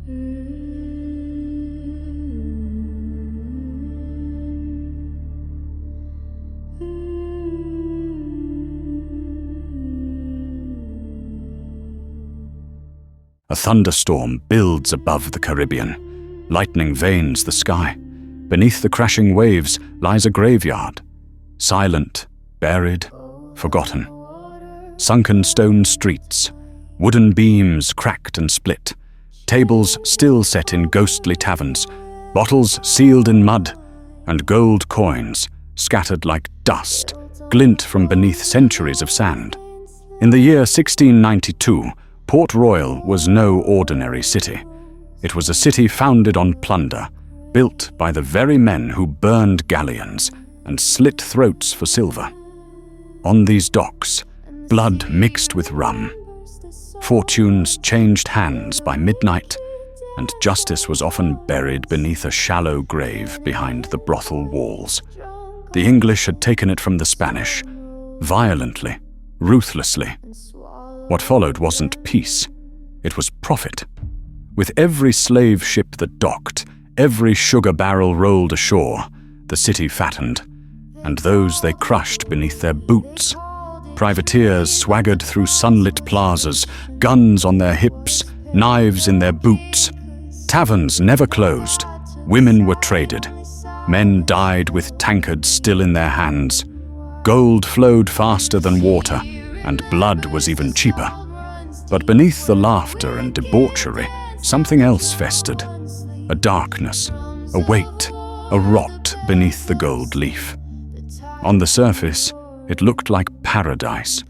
A thunderstorm builds above the Caribbean. Lightning veins the sky. Beneath the crashing waves lies a graveyard. Silent, buried, forgotten. Sunken stone streets, wooden beams cracked and split, tables still set in ghostly taverns, bottles sealed in mud, and gold coins, scattered like dust, glint from beneath centuries of sand. In the year 1692, Port Royal was no ordinary city. It was a city founded on plunder, built by the very men who burned galleons and slit throats for silver. On these docks, blood mixed with rum. Fortunes changed hands by midnight, and justice was often buried beneath a shallow grave behind the brothel walls. The English had taken it from the Spanish, violently, ruthlessly. What followed wasn't peace, it was profit. With every slave ship that docked, every sugar barrel rolled ashore, the city fattened, and those they crushed beneath their boots. Privateers swaggered through sunlit plazas, guns on their hips, knives in their boots. Taverns never closed, women were traded. Men died with tankards still in their hands. Gold flowed faster than water, and blood was even cheaper. But beneath the laughter and debauchery, something else festered. A darkness, a weight, a rot beneath the gold leaf. On the surface, it looked like paradise.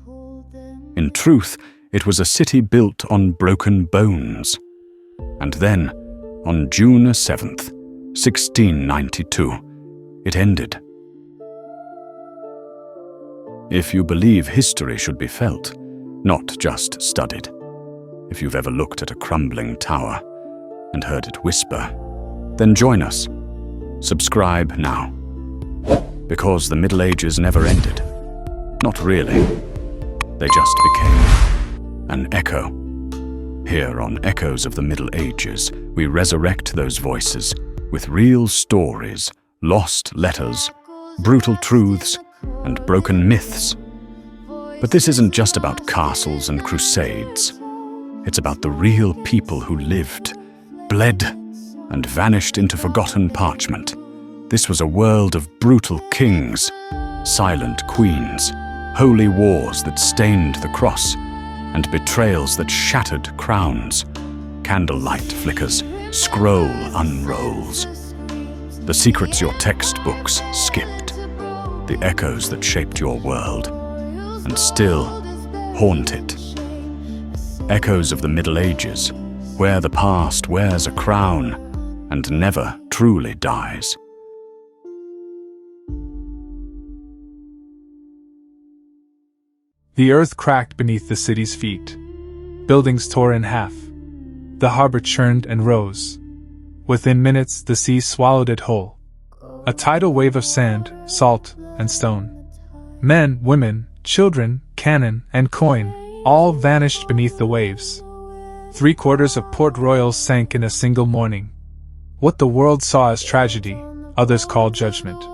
In truth, it was a city built on broken bones. And then, on June 7th, 1692, it ended. If you believe history should be felt, not just studied. If you've ever looked at a crumbling tower and heard it whisper, then join us. Subscribe now. Because the Middle Ages never ended. Not really. They just became an echo. Here on Echoes of the Middle Ages, we resurrect those voices with real stories, lost letters, brutal truths, and broken myths. But this isn't just about castles and crusades. It's about the real people who lived, bled, and vanished into forgotten parchment. This was a world of brutal kings, silent queens, holy wars that stained the cross, and betrayals that shattered crowns. Candlelight flickers, scroll unrolls. The secrets your textbooks skipped, the echoes that shaped your world, and still haunt it. Echoes of the Middle Ages, where the past wears a crown and never truly dies. The earth cracked beneath the city's feet. Buildings tore in half. The harbor churned and rose. Within minutes, the sea swallowed it whole. A tidal wave of sand, salt, and stone. Men, women, children, cannon, and coin, all vanished beneath the waves. 3/4 of Port Royal sank in a single morning. What the world saw as tragedy, others called judgment.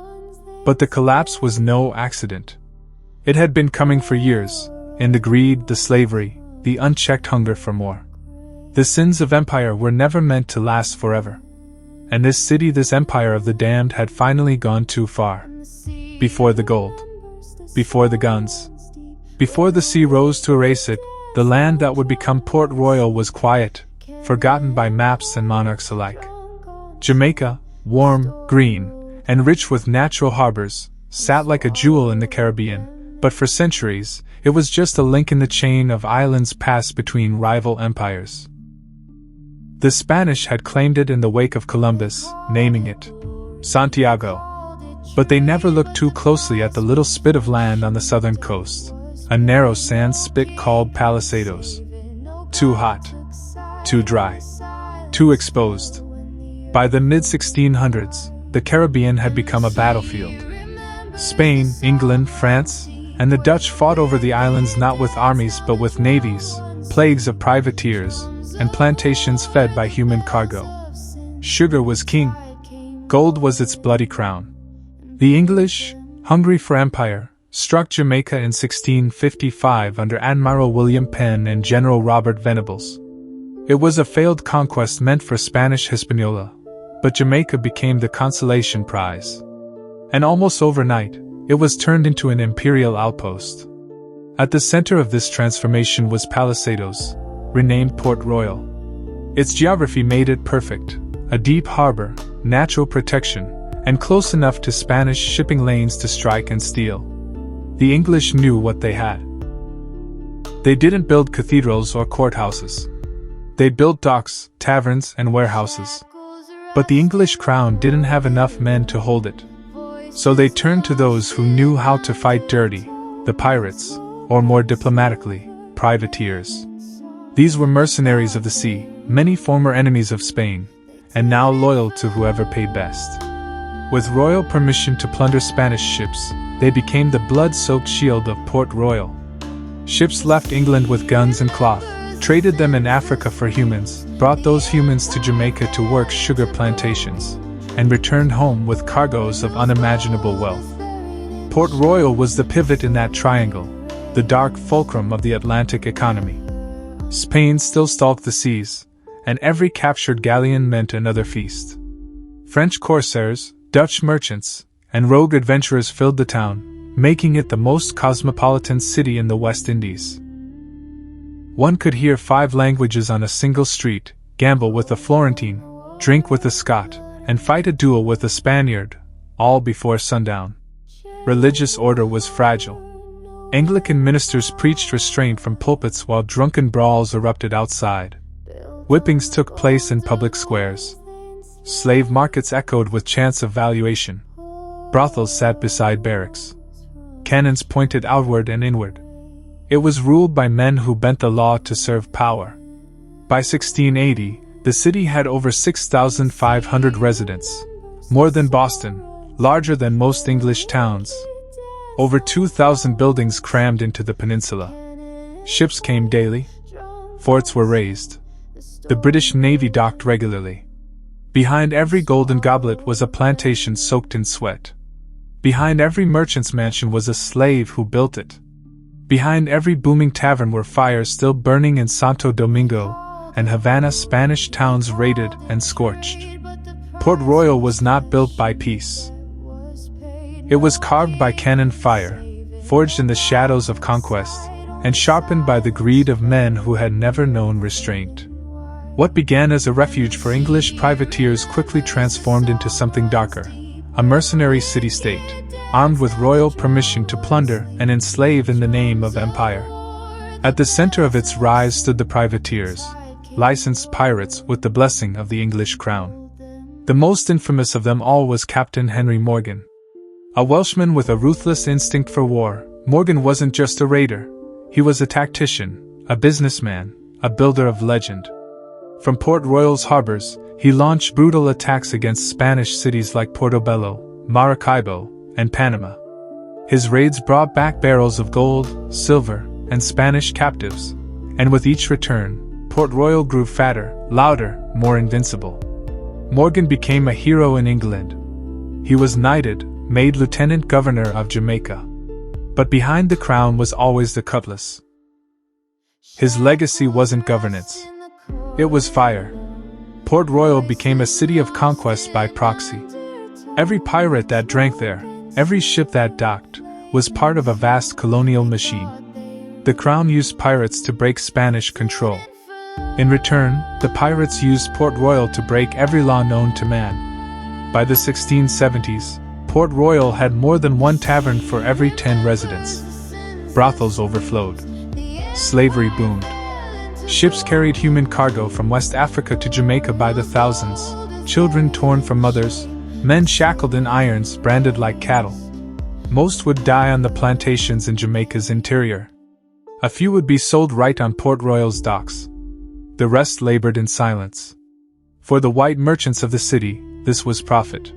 But the collapse was no accident. It had been coming for years, in the greed, the slavery, the unchecked hunger for more. The sins of empire were never meant to last forever. And this city, this empire of the damned, had finally gone too far. Before the gold, before the guns, before the sea rose to erase it, the land that would become Port Royal was quiet, forgotten by maps and monarchs alike. Jamaica, warm, green, and rich with natural harbors, sat like a jewel in the Caribbean, but for centuries, it was just a link in the chain of islands passed between rival empires. The Spanish had claimed it in the wake of Columbus, naming it Santiago. But they never looked too closely at the little spit of land on the southern coast, a narrow sand spit called Palisados. Too hot, too dry, too exposed. By the mid-1600s, the Caribbean had become a battlefield. Spain, England, France, and the Dutch fought over the islands not with armies but with navies, plagues of privateers, and plantations fed by human cargo. Sugar was king. Gold was its bloody crown. The English, hungry for empire, struck Jamaica in 1655 under Admiral William Penn and General Robert Venables. It was a failed conquest meant for Spanish Hispaniola, but Jamaica became the consolation prize. And almost overnight, it was turned into an imperial outpost. At the center of this transformation was Palisados, renamed Port Royal. Its geography made it perfect: a deep harbor, natural protection, and close enough to Spanish shipping lanes to strike and steal. The English knew what they had. They didn't build cathedrals or courthouses. They built docks, taverns, and warehouses. But the English crown didn't have enough men to hold it. So they turned to those who knew how to fight dirty, the pirates, or more diplomatically, privateers. These were mercenaries of the sea, many former enemies of Spain, and now loyal to whoever paid best. With royal permission to plunder Spanish ships, they became the blood-soaked shield of Port Royal. Ships left England with guns and cloth, traded them in Africa for humans, brought those humans to Jamaica to work sugar plantations, and returned home with cargoes of unimaginable wealth. Port Royal was the pivot in that triangle, the dark fulcrum of the Atlantic economy. Spain still stalked the seas, and every captured galleon meant another feast. French corsairs, Dutch merchants, and rogue adventurers filled the town, making it the most cosmopolitan city in the West Indies. One could hear 5 languages on a single street, gamble with a Florentine, drink with a Scot, and fight a duel with a Spaniard, all before sundown. Religious order was fragile. Anglican ministers preached restraint from pulpits while drunken brawls erupted outside. Whippings took place in public squares. Slave markets echoed with chants of valuation. Brothels sat beside barracks. Cannons pointed outward and inward. It was ruled by men who bent the law to serve power. By 1680, the city had over 6,500 residents, more than Boston, larger than most English towns. Over 2,000 buildings crammed into the peninsula. Ships came daily. Forts were raised. The British Navy docked regularly. Behind every golden goblet was a plantation soaked in sweat. Behind every merchant's mansion was a slave who built it. Behind every booming tavern were fires still burning in Santo Domingo and Havana, Spanish towns raided and scorched. Port Royal was not built by peace. It was carved by cannon fire, forged in the shadows of conquest, and sharpened by the greed of men who had never known restraint. What began as a refuge for English privateers quickly transformed into something darker, a mercenary city-state, armed with royal permission to plunder and enslave in the name of empire. At the center of its rise stood the privateers, licensed pirates with the blessing of the English crown. The most infamous of them all was Captain Henry Morgan. A Welshman with a ruthless instinct for war, Morgan wasn't just a raider. He was a tactician, a businessman, a builder of legend. From Port Royal's harbors, he launched brutal attacks against Spanish cities like Portobello, Maracaibo, and Panama. His raids brought back barrels of gold, silver, and Spanish captives, and with each return, Port Royal grew fatter, louder, more invincible. Morgan became a hero in England. He was knighted, made lieutenant governor of Jamaica. But behind the crown was always the cutlass. His legacy wasn't governance. It was fire. Port Royal became a city of conquest by proxy. Every pirate that drank there, every ship that docked, was part of a vast colonial machine. The crown used pirates to break Spanish control. In return, the pirates used Port Royal to break every law known to man. By the 1670s, Port Royal had more than one tavern for every 10 residents. Brothels overflowed. Slavery boomed. Ships carried human cargo from West Africa to Jamaica by the thousands, children torn from mothers, men shackled in irons branded like cattle. Most would die on the plantations in Jamaica's interior. A few would be sold right on Port Royal's docks. The rest labored in silence. For the white merchants of the city, this was profit.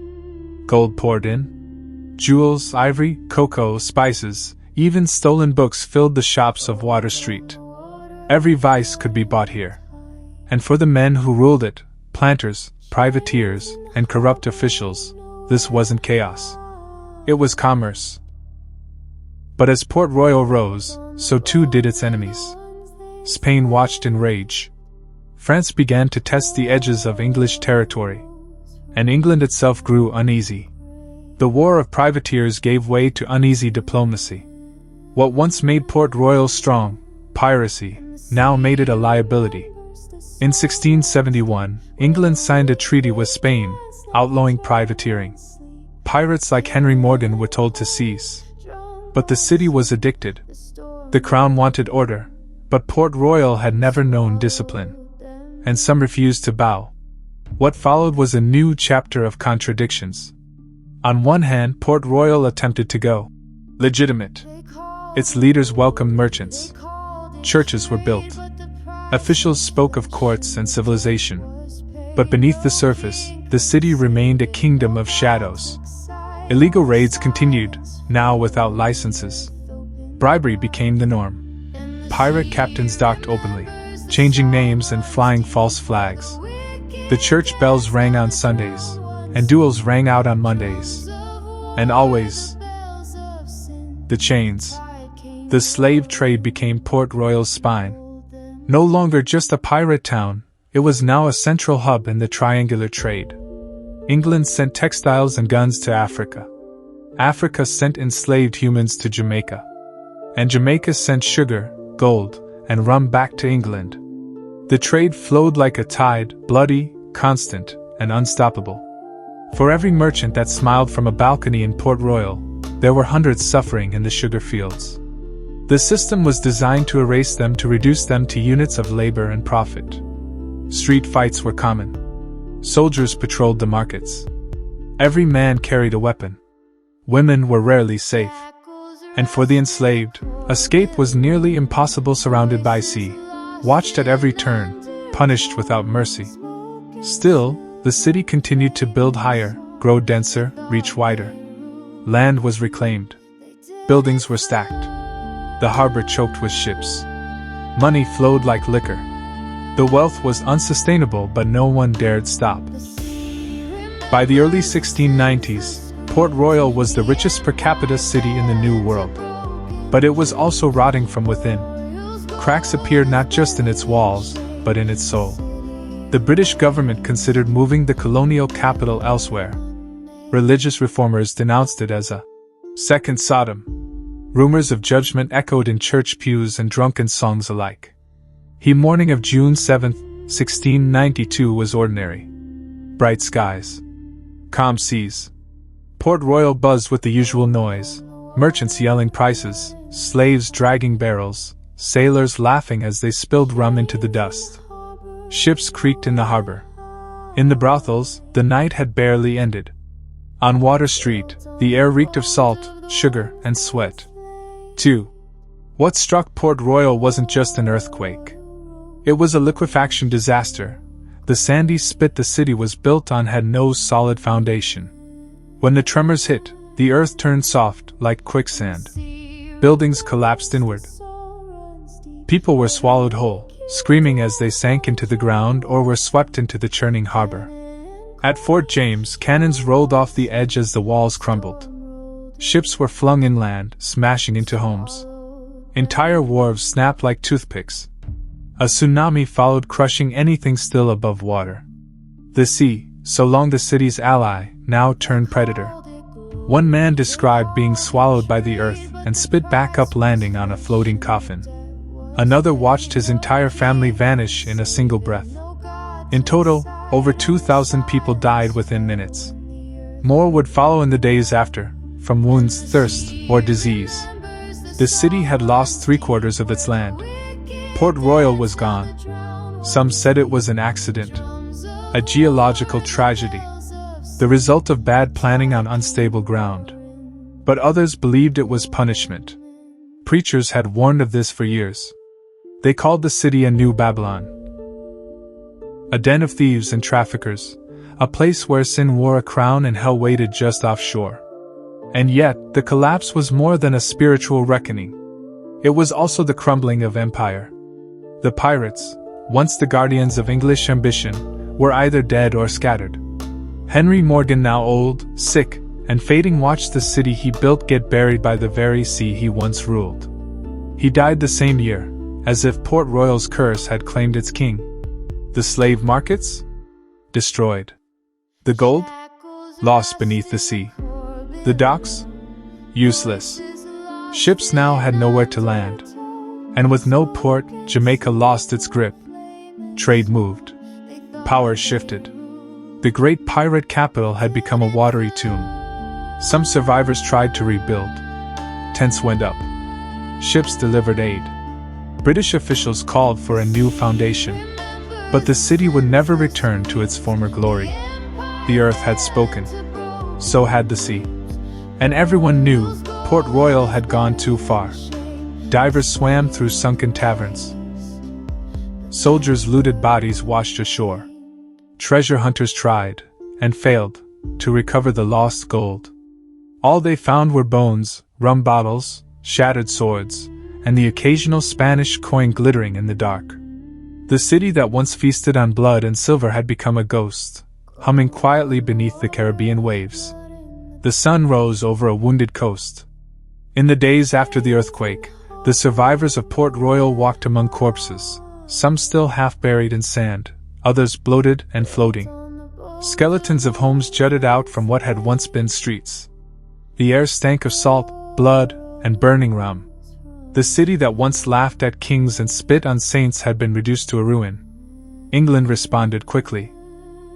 Gold poured in. Jewels, ivory, cocoa, spices, Even stolen books filled the shops of Water Street. Every vice could be bought here. And for the men who ruled it, planters, privateers, and corrupt officials, this wasn't chaos. It was commerce. But as Port Royal rose, so too did its enemies. Spain watched in rage. France began to test the edges of English territory. And England itself grew uneasy. The war of privateers gave way to uneasy diplomacy. What once made Port Royal strong, piracy, now made it a liability. In 1671, England signed a treaty with Spain, outlawing privateering. Pirates like Henry Morgan were told to cease. But the city was addicted. The crown wanted order, but Port Royal had never known discipline. And some refused to bow. What followed was a new chapter of contradictions. On one hand, Port Royal attempted to go legitimate. Its leaders welcomed merchants. Churches were built. Officials spoke of courts and civilization. But beneath the surface, the city remained a kingdom of shadows. Illegal raids continued, now without licenses. Bribery became the norm. Pirate captains docked openly, changing names and flying false flags. The church bells rang on Sundays, and duels rang out on Mondays. And always, the chains. The slave trade became Port Royal's spine. No longer just a pirate town, it was now a central hub in the triangular trade. England sent textiles and guns to Africa. Africa sent enslaved humans to Jamaica. And Jamaica sent sugar, gold, and rum back to England. The trade flowed like a tide, bloody, constant, and unstoppable. For every merchant that smiled from a balcony in Port Royal, there were hundreds suffering in the sugar fields. The system was designed to erase them, to reduce them to units of labor and profit. Street fights were common. Soldiers patrolled the markets. Every man carried a weapon. Women were rarely safe. And for the enslaved, escape was nearly impossible, surrounded by sea, watched at every turn, punished without mercy. Still, the city continued to build higher, grow denser, reach wider. Land was reclaimed. Buildings were stacked. The harbor choked with ships. Money flowed like liquor. The wealth was unsustainable, but no one dared stop. By the early 1690s, Port Royal was the richest per capita city in the New World. But it was also rotting from within. Cracks appeared not just in its walls, but in its soul. The British government considered moving the colonial capital elsewhere. Religious reformers denounced it as a second Sodom. Rumors of judgment echoed in church pews and drunken songs alike. The morning of June 7, 1692 was ordinary. Bright skies. Calm seas. Port Royal buzzed with the usual noise. Merchants yelling prices, slaves dragging barrels, sailors laughing as they spilled rum into the dust. Ships creaked in the harbor. In the brothels, the night had barely ended. On Water Street, the air reeked of salt, sugar, and sweat. 2. What struck Port Royal wasn't just an earthquake. It was a liquefaction disaster. The sandy spit the city was built on had no solid foundation. When the tremors hit, the earth turned soft, like quicksand. Buildings collapsed inward. People were swallowed whole, screaming as they sank into the ground or were swept into the churning harbor. At Fort James, cannons rolled off the edge as the walls crumbled. Ships were flung inland, smashing into homes. Entire wharves snapped like toothpicks. A tsunami followed, crushing anything still above water. The sea, so long the city's ally, now turned predator. One man described being swallowed by the earth and spit back up, landing on a floating coffin. Another watched his entire family vanish in a single breath. In total, over 2,000 people died within minutes. More would follow in the days after, from wounds, thirst, or disease. The city had lost 3/4 of its land. Port Royal was gone. Some said it was an accident, a geological tragedy, the result of bad planning on unstable ground. But others believed it was punishment. Preachers had warned of this for years. They called the city a New Babylon, a den of thieves and traffickers, a place where sin wore a crown and hell waited just offshore. And yet, the collapse was more than a spiritual reckoning. It was also the crumbling of empire. The pirates, once the guardians of English ambition, were either dead or scattered. Henry Morgan, now old, sick, and fading, watched the city he built get buried by the very sea he once ruled. He died the same year, as if Port Royal's curse had claimed its king. The slave markets? Destroyed. The gold? Lost beneath the sea. The docks? Useless. Ships now had nowhere to land. And with no port, Jamaica lost its grip. Trade moved. Power shifted. The great pirate capital had become a watery tomb. Some survivors tried to rebuild. Tents went up. Ships delivered aid. British officials called for a new foundation. But the city would never return to its former glory. The earth had spoken. So had the sea. And everyone knew Port Royal had gone too far. Divers swam through sunken taverns. Soldiers' looted bodies washed ashore. Treasure hunters tried, and failed, to recover the lost gold. All they found were bones, rum bottles, shattered swords, and the occasional Spanish coin glittering in the dark. The city that once feasted on blood and silver had become a ghost, humming quietly beneath the Caribbean waves. The sun rose over a wounded coast. In the days after the earthquake, the survivors of Port Royal walked among corpses, some still half buried in sand, others bloated and floating. Skeletons of homes jutted out from what had once been streets. The air stank of salt, blood, and burning rum. The city that once laughed at kings and spit on saints had been reduced to a ruin. England responded quickly,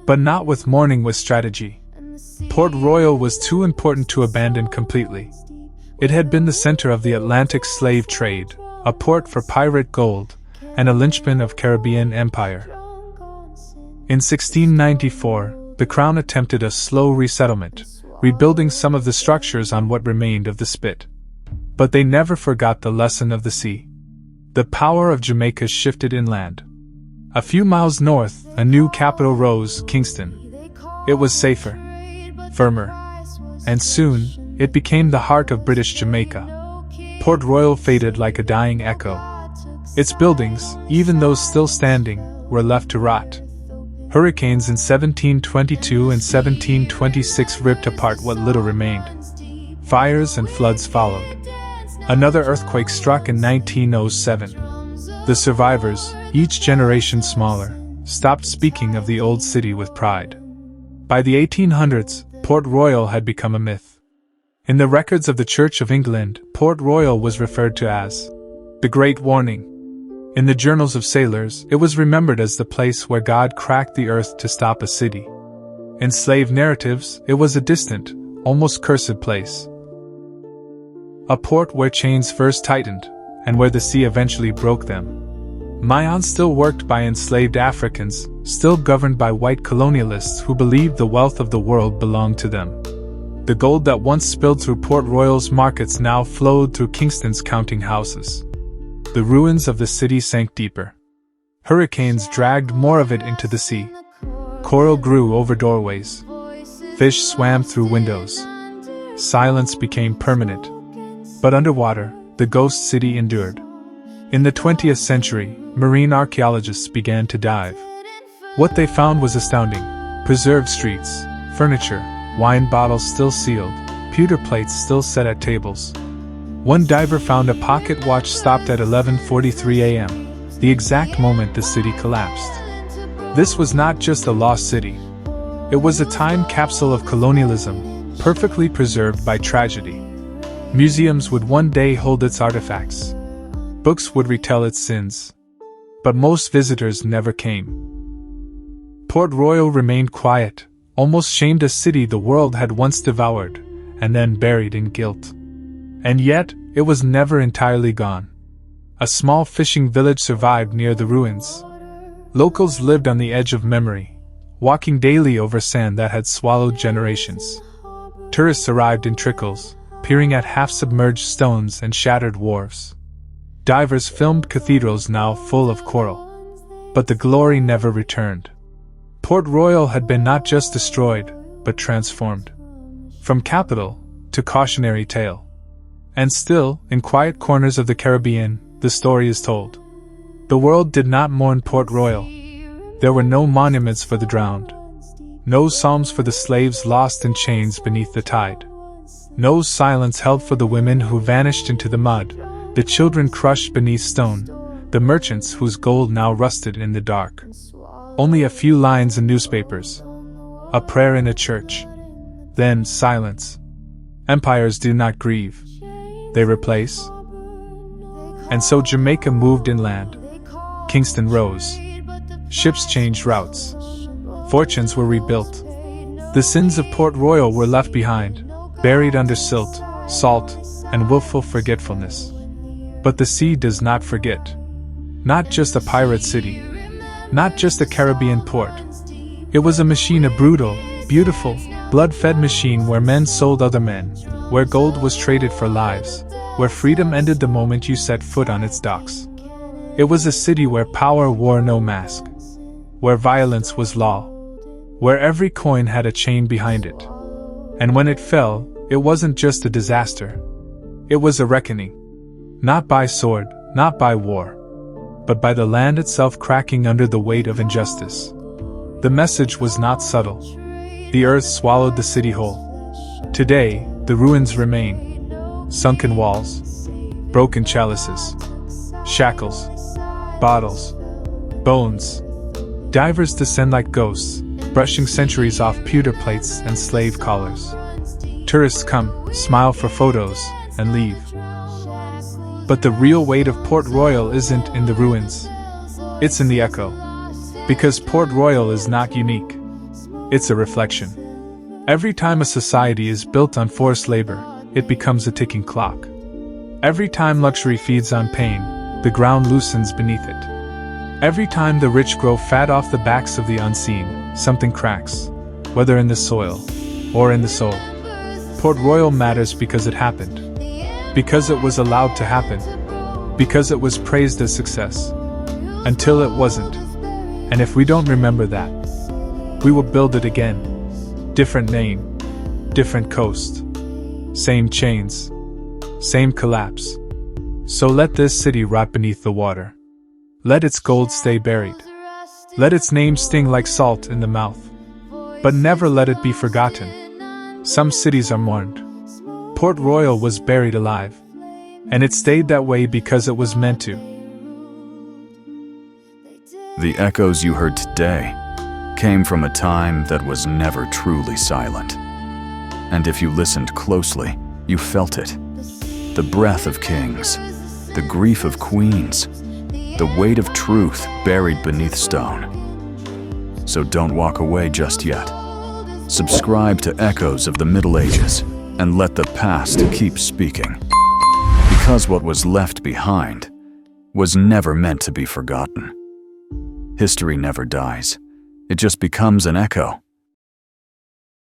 but not with mourning, with strategy. Port Royal was too important to abandon completely. It had been the center of the Atlantic slave trade, a port for pirate gold, and a linchpin of Caribbean empire. In 1694, the Crown attempted a slow resettlement, rebuilding some of the structures on what remained of the spit. But they never forgot the lesson of the sea. The power of Jamaica shifted inland. A few miles north, a new capital rose, Kingston. It was safer, firmer, and soon, it became the heart of British Jamaica. Port Royal faded like a dying echo. Its buildings, even those still standing, were left to rot. Hurricanes in 1722 and 1726 ripped apart what little remained. Fires and floods followed. Another earthquake struck in 1907. The survivors, each generation smaller, stopped speaking of the old city with pride. By the 1800s, Port Royal had become a myth. In the records of the Church of England, Port Royal was referred to as the Great Warning. In the journals of sailors, it was remembered as the place where God cracked the earth to stop a city. In slave narratives, it was a distant, almost cursed place. A port where chains first tightened, and where the sea eventually broke them. Mayan still worked by enslaved Africans, still governed by white colonialists who believed the wealth of the world belonged to them. The gold that once spilled through Port Royal's markets now flowed through Kingston's counting houses. The ruins of the city sank deeper. Hurricanes dragged more of it into the sea. Coral grew over doorways. Fish swam through windows. Silence became permanent. But underwater, the ghost city endured. In the 20th century, marine archaeologists began to dive. What they found was astounding. Preserved streets, furniture, wine bottles still sealed, pewter plates still set at tables. One diver found a pocket watch stopped at 11:43 a.m., the exact moment the city collapsed. This was not just a lost city. It was a time capsule of colonialism, perfectly preserved by tragedy. Museums would one day hold its artifacts. Books would retell its sins. But most visitors never came. Port Royal remained quiet, almost shamed, a city the world had once devoured, and then buried in guilt. And yet, it was never entirely gone. A small fishing village survived near the ruins. Locals lived on the edge of memory, walking daily over sand that had swallowed generations. Tourists arrived in trickles, peering at half-submerged stones and shattered wharves. Divers filmed cathedrals now full of coral. But the glory never returned. Port Royal had been not just destroyed, but transformed. From capital, to cautionary tale. And still, in quiet corners of the Caribbean, the story is told. The world did not mourn Port Royal. There were no monuments for the drowned. No psalms for the slaves lost in chains beneath the tide. No silence held for the women who vanished into the mud, the children crushed beneath stone, the merchants whose gold now rusted in the dark. Only a few lines in newspapers. A prayer in a church. Then silence. Empires do not grieve. They replace. And so Jamaica moved inland. Kingston rose. Ships changed routes. Fortunes were rebuilt. The sins of Port Royal were left behind, buried under silt, salt, and willful forgetfulness. But the sea does not forget. Not just a pirate city. Not just a Caribbean port. It was a machine, a brutal, beautiful, blood-fed machine where men sold other men, where gold was traded for lives, where freedom ended the moment you set foot on its docks. It was a city where power wore no mask, where violence was law, where every coin had a chain behind it. And when it fell, it wasn't just a disaster. It was a reckoning. Not by sword, not by war, but by the land itself cracking under the weight of injustice. The message was not subtle. The earth swallowed the city whole. Today, the ruins remain. Sunken walls, broken chalices, shackles, bottles, bones. Divers descend like ghosts, brushing centuries off pewter plates and slave collars. Tourists come, smile for photos, and leave. But the real weight of Port Royal isn't in the ruins. It's in the echo. Because Port Royal is not unique. It's a reflection. Every time a society is built on forced labor, it becomes a ticking clock. Every time luxury feeds on pain, the ground loosens beneath it. Every time the rich grow fat off the backs of the unseen, something cracks, whether in the soil or in the soul. Port Royal matters because it happened. Because it was allowed to happen. Because it was praised as success. Until it wasn't. And if we don't remember that, we will build it again. Different name, different coast, same chains, same collapse. So let this city rot beneath the water. Let its gold stay buried. Let its name sting like salt in the mouth. But never let it be forgotten. Some cities are mourned. Port Royal was buried alive. And it stayed that way because it was meant to. The echoes you heard today came from a time that was never truly silent. And if you listened closely, you felt it. The breath of kings, the grief of queens, the weight of truth buried beneath stone. So don't walk away just yet. Subscribe to Echoes of the Middle Ages and let the past keep speaking. Because what was left behind was never meant to be forgotten. History never dies. It just becomes an echo.